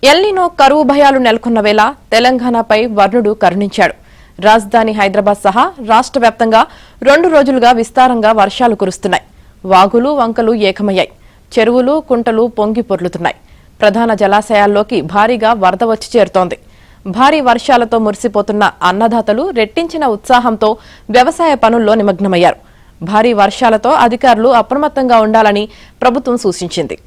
El Niño కరువు భయాలు నెలకొన్న వేళ తెలంగాణపై వర్ణుడు కరుణించాడు. రాజధాని హైదరాబాద్ సహా రాష్ట్ర వ్యాప్తంగా 2 రోజులుగా విస్తారంగా వర్షాలు కురుస్తున్నాయి. వాగులు వంకలు ఏకమయ్యాయి. చెరువులు కుంటలు పొంగి పొర్లుతున్నాయి. ప్రధాన జలాశయాల్లోకి భారీగా వరద వచ్చి చేరుతోంది. భారీ వర్షాలతో మురిసిపోతున్న అన్నదాతలు రెట్టించిన ఉత్సాహంతో వ్యవసాయ పనుల్లో నిమగ్నమయ్యారు. భారీ వర్షాలతో అధికారులు అప్రమత్తంగా ఉండాలని ప్రభుత్వం సూచించింది.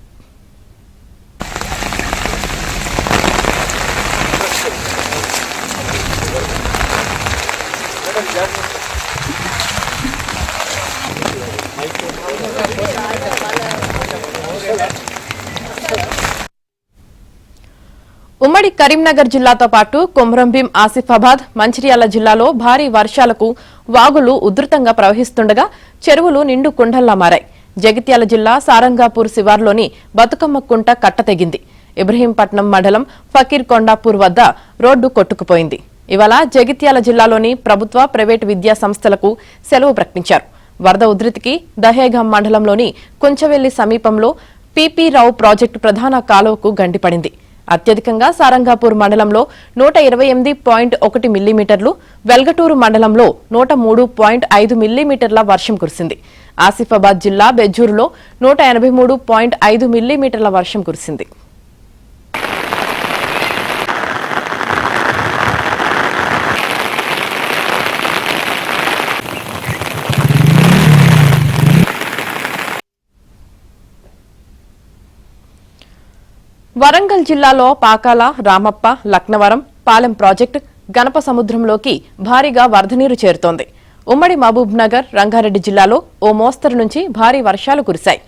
ఉమ్మడి కరీంనగర్ జిల్లాతో పాటు కొమరంభీం, ఆసిఫాబాద్, మంచిర్యాల జిల్లాలో భారీ వర్షాలకు వాగులు ఉధృతంగా ప్రవహిస్తుండగా చెరువులు నిండు కుండల్లా మారాయి. జగిత్యాల జిల్లా సారంగాపూర్ శివార్లోని బతుకమ్మ కుంట కట్టతెగింది. ఇబ్రహీంపట్నం మండలం ఫకీర్ కొండాపూర్ వద్ద రోడ్డు కొట్టుకుపోయింది. ఇవాళ జగిత్యాల జిల్లాలోని ప్రభుత్వ, ప్రైవేటు విద్యా సంస్థలకు సెలవు ప్రకటించారు. వరద ఉధృతికి దహేగాం మండలంలోని కుంచవెల్లి సమీపంలో పీపీ రావు ప్రాజెక్టు ప్రధాన కాలువకు గండిపడింది. అత్యధికంగా సారంగాపూర్ మండలంలో 128.1 మిల్లీమీటర్లు, వెల్గటూరు మండలంలో 103.5 మిల్లీమీటర్ల వర్షం కురిసింది. ఆసిఫాబాద్ జిల్లా బెజ్జూరులో 183.5 మిల్లీమీటర్ల వర్షం కురిసింది. వరంగల్ జిల్లాలో పాకాల, రామప్ప, లక్నవరం, పాలెం ప్రాజెక్టు గణప సముద్రంలోకి భారీగా వరద నీరు చేరుతోంది. ఉమ్మడి మహబూబ్ నగర్, రంగారెడ్డి జిల్లాలో ఓ మోస్తరు నుంచి భారీ వర్షాలు కురిశాయి.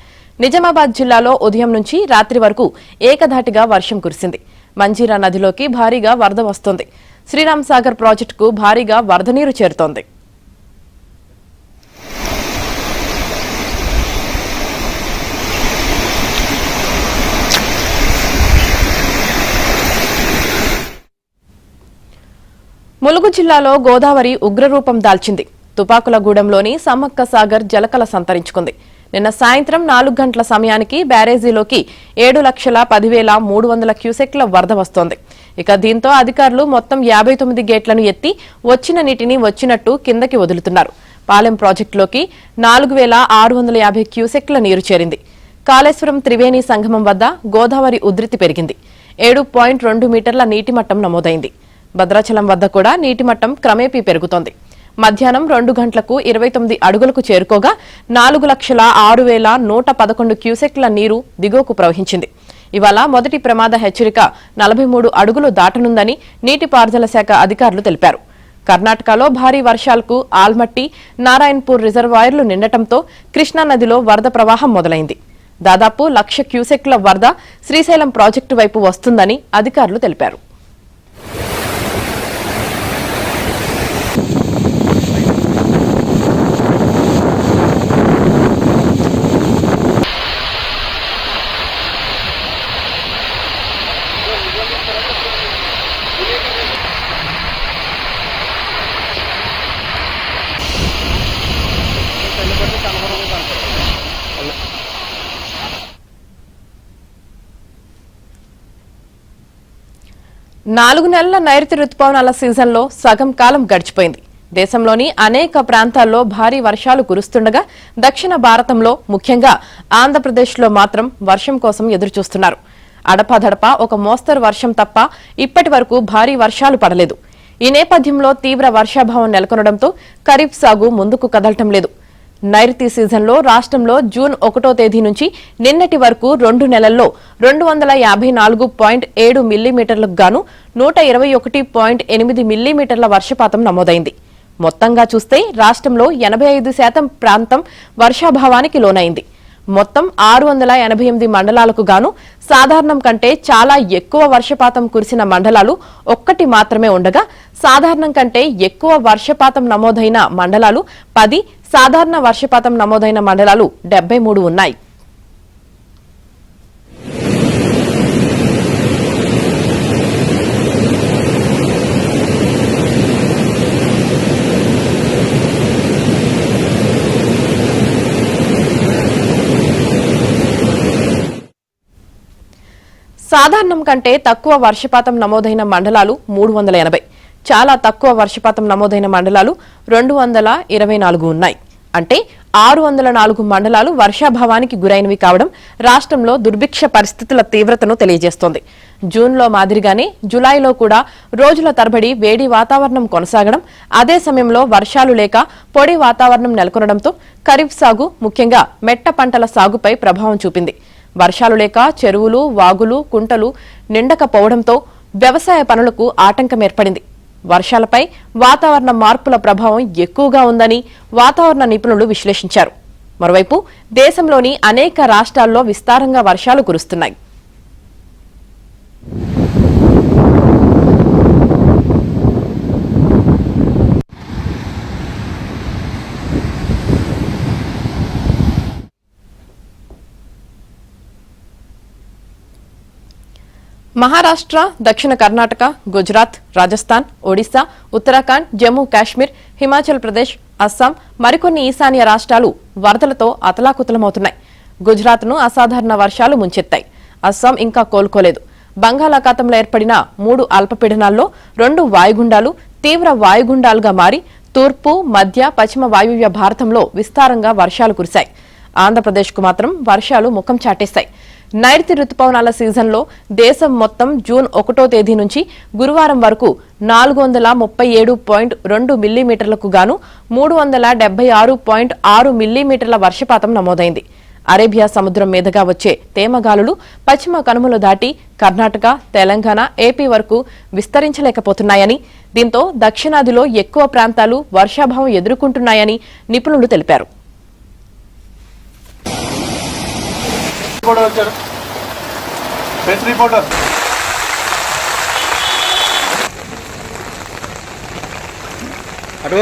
నిజామాబాద్ జిల్లాలో ఉదయం నుంచి రాత్రి వరకు ఏకధాటిగా వర్షం కురిసింది. మంజీరా నదిలోకి భారీగా వరద వస్తోంది. శ్రీరామ్ సాగర్ ప్రాజెక్టుకు భారీగా వరద నీరు చేరుతోంది. ములుగు జిల్లాలో గోదావరి ఉగ్రరూపం దాల్చింది. తుపాకులగూడెంలోని సమ్మక్క సాగర్ జలకల సంతరించుకుంది. నిన్న సాయంత్రం 4 గంటల సమయానికి బ్యారేజీలోకి 7,10,300 క్యూసెక్ల వరద వస్తోంది. ఇక దీంతో అధికారులు మొత్తం 59 గేట్లను ఎత్తి వచ్చిన నీటిని వచ్చినట్టు కిందకి వదులుతున్నారు. పాలెం ప్రాజెక్టులోకి 4,650 క్యూసెక్ల నీరు చేరింది. కాళేశ్వరం త్రివేణి సంగమం వద్ద గోదావరి ఉధృతి పెరిగింది. 7.2 మీటర్ల నీటిమట్టం నమోదైంది. భద్రాచలం వద్ద కూడా నీటిమట్టం క్రమేపీ పెరుగుతోంది. మధ్యాహ్నం 2 గంటలకు 29 అడుగులకు చేరుకోగా 4,06,111 క్యూసెక్ల నీరు దిగువకు ప్రవహించింది. ఇవాళ మొదటి ప్రమాద హెచ్చరిక 43 అడుగులు దాటనుందని నీటిపారుదల శాఖ అధికారులు తెలిపారు. కర్ణాటకలో భారీ వర్షాలకు ఆల్మట్టి, నారాయణపూర్ రిజర్వాయర్లు నిండటంతో కృష్ణానదిలో వరద ప్రవాహం మొదలైంది. దాదాపు 1,00,000 క్యూసెక్ల వరద శ్రీశైలం ప్రాజెక్టు వైపు వస్తుందని అధికారులు తెలిపారు. నాలుగు నెలల నైరుతి రుతుపవనాల సీజన్లో సగం కాలం గడిచిపోయింది. దేశంలోని అనేక ప్రాంతాల్లో భారీ వర్షాలు కురుస్తుండగా దక్షిణ భారతంలో ముఖ్యంగా ఆంధ్రప్రదేశ్లో మాత్రం వర్షం కోసం ఎదురుచూస్తున్నారు. అడపాదడపా ఒక మోస్తరు వర్షం తప్ప ఇప్పటి వరకు భారీ వర్షాలు పడలేదు. ఈ నేపథ్యంలో తీవ్ర వర్షాభావం నెలకొనడంతో ఖరీఫ్ సాగు ముందుకు కదలటం లేదు. నైరుతి సీజన్లో రాష్ట్రంలో జూన్ 1వ తేదీ నుంచి నిన్నటి వరకు 2 నెలల్లో 254.7 మిల్లీమీటర్లకు గాను 121.8 మిల్లీమీటర్ల వర్షపాతం నమోదైంది. మొత్తంగా చూస్తే రాష్ట్రంలో 85% ప్రాంతం వర్షాభావానికి లోనైంది. మొత్తం 688 మండలాలకు గాను సాధారణం కంటే చాలా ఎక్కువ వర్షపాతం కురిసిన మండలాలు 1 మాత్రమే ఉండగా సాధారణం కంటే ఎక్కువ వర్షపాతం నమోదైన మండలాలు 10, సాధారణ వర్షపాతం నమోదైన మండలాలు 73 ఉన్నాయి. సాధారణం కంటే తక్కువ వర్షపాతం నమోదైన మండలాలు 380, చాలా తక్కువ వర్షపాతం నమోదైన మండలాలు 224 ఉన్నాయి. అంటే 604 మండలాలు వర్షాభావానికి గురైనవి కావడం రాష్ట్రంలో దుర్భిక్ష పరిస్థితుల తీవ్రతను తెలియజేస్తోంది. జూన్లో మాదిరిగానే జులైలో కూడా రోజుల తరబడి వేడి వాతావరణం కొనసాగడం, అదే సమయంలో వర్షాలు లేక పొడి వాతావరణం నెలకొనడంతో ఖరీఫ్ సాగు, ముఖ్యంగా మెట్ట పంటల సాగుపై ప్రభావం చూపింది. వర్షాలు లేక చెరువులు, వాగులు, కుంటలు నిండకపోవడంతో వ్యవసాయ పనులకు ఆటంకం ఏర్పడింది. వర్షాలపై వాతావరణ మార్పుల ప్రభావం ఎక్కువగా ఉందని వాతావరణ నిపుణులు విశ్లేషించారు. మరోవైపు దేశంలోని అనేక రాష్ట్రాల్లో విస్తారంగా వర్షాలు కురుస్తున్నాయి. మహారాష్ట్ర, దక్షిణ కర్ణాటక, గుజరాత్, రాజస్థాన్, ఒడిశా, ఉత్తరాఖండ్, జమ్మూ కాశ్మీర్, హిమాచల్ ప్రదేశ్, అస్సాం, మరికొన్ని ఈశాన్య రాష్ట్రాలు వరదలతో అతలాకుతలమవుతున్నాయి. గుజరాత్ను అసాధారణ వర్షాలు ముంచెత్తాయి. అస్సాం ఇంకా కోలుకోలేదు. బంగాళాఖాతంలో ఏర్పడిన 3 అల్పపీడనాల్లో 2 వాయుగుండాలు తీవ్ర వాయుగుండాలుగా మారి తూర్పు, మధ్య, పశ్చిమ వాయువ్య భారతంలో విస్తారంగా వర్షాలు కురిశాయి. ఆంధ్రప్రదేశ్కు మాత్రం వర్షాలు ముఖం చాటేశాయి. నైరుతి రుతుపవనాల సీజన్లో దేశం మొత్తం జూన్ 1వ తేదీ నుంచి గురువారం వరకు 437.2 మిల్లీమీటర్లకు గాను 376.6 మిల్లీమీటర్ల వర్షపాతం నమోదైంది. అరేబియా సముద్రం మీదుగా వచ్చే తేమగాలులు పశ్చిమ కనుమలు దాటి కర్ణాటక, తెలంగాణ, ఏపీ వరకు విస్తరించలేకపోతున్నాయని, దీంతో దక్షిణాదిలో ఎక్కువ ప్రాంతాలు వర్షాభావం ఎదుర్కొంటున్నాయని నిపుణులు తెలిపారు. అటు